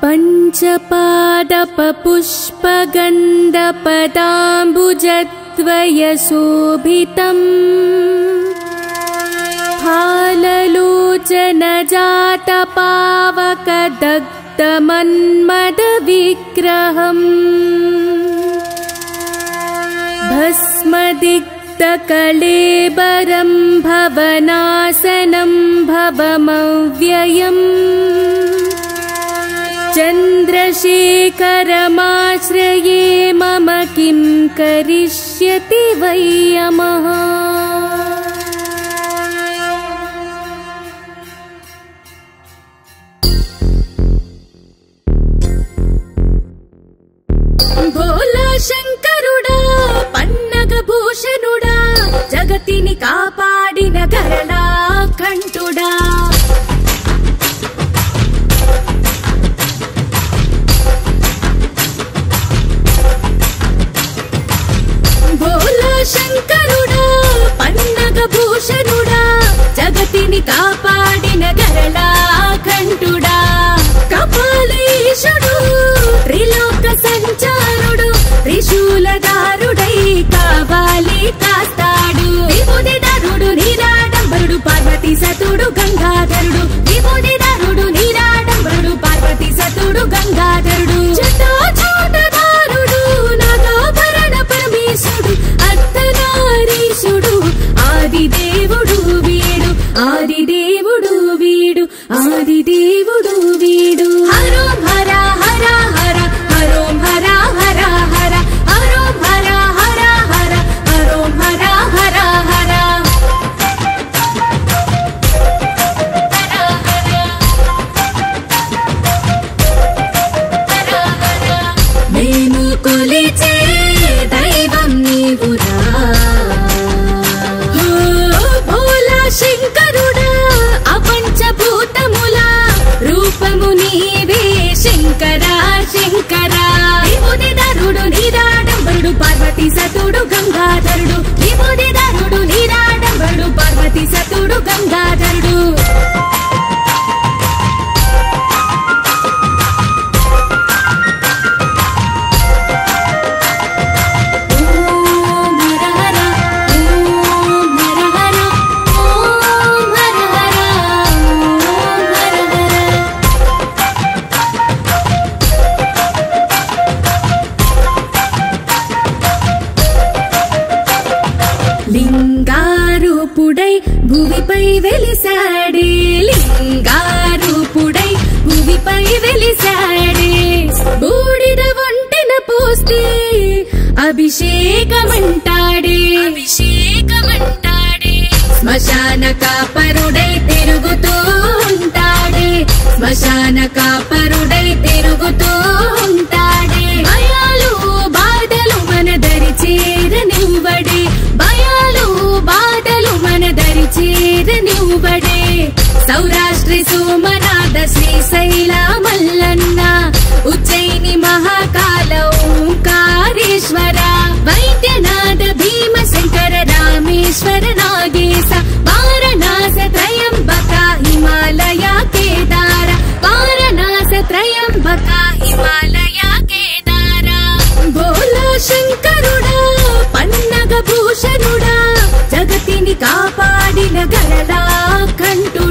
पञ्चपादपपुष्पगन्धपदाम्बुजद्वयशोभितम् फाललोचनजातपावकदग्धमन्मदविग्रहम् भस्मदिग्धकलेबरं भवनासनं भवमव्ययम् चन्द्रशेखरमाश्रये मम किं करिष्यति वै यमः। भोला शंकरुडा पन्नगभूषणुडा जगतिनि कापाडिन गरला कंठुडा भोला शंकरुडा पन्नगभूषणुडा जगतिनि कापाडिन गरला कंठुडा कपालीशुडु त्रिलोक संचारुडु त्रिशूलधारुडै कावाली कास्ताडु विभूतिधरुडु नीराडंबरुडु पार्वती सतुडु गंगाधरुडु विभूतिधरुडु नीराडंबरुडु पार्वती सतुडु गंगाधरुडु जटाजूटधारुडु नागाभरण परमेशुडु अर्थनारीशुडु आदिदेवुडु वीडु आदिदेवुडु वीडु आदिदेवुडु वीडु हरों हरा हरा हरा हरों हरा हरा हरा हरों हरा हरा हरा हरों हरा हरा हरा నేను కొలిచే దైవం నీవురా భోలా శంకరుడా అపంచభూతముల రూపము నీవే శంకరా శంకరా విభూతిధరుడు నీరాడంబరుడు పార్వతీ సతుడు గంగాధరుడు విభూతిధరుడు నీరాడంబరుడు పార్వతీ సతుడు గంగాధరుడు లింగారూపుడై భూమిపై వెలిసాడే లింగారూపుడై భూమిపై వెలిసాడే బూడిద ఒంటెన పోస్తే అభిషేకమంటాడే అభిషేకమంటాడే శ్మశాన కాపరుడై తిరుగుతూ ఉంటాడే శ్మశాన కాపరుడై తిరుగుతూ ఉంటాడే భయాలు బాధలు మన దరి చేరనివ్వడే భయాలు బాధలు మన దరి చేరనివ్వడే సౌరాష్ట్ర సోమనాథ శ్రీశైల మల్లన్న ఉజ్జయిని మహాకాల ఓంకారేశ్వర వైద్యనాథ భీమశంకర రామేశ్వర నాగేశ వారణాస త్రయంబక హిమాలయ కేదార వారణాస త్రయంబక హిమాలయ కేదార భోలా శంకరుడా పన్నగభూషణుడా జగతిని కాపాడిన గరలా కంఠు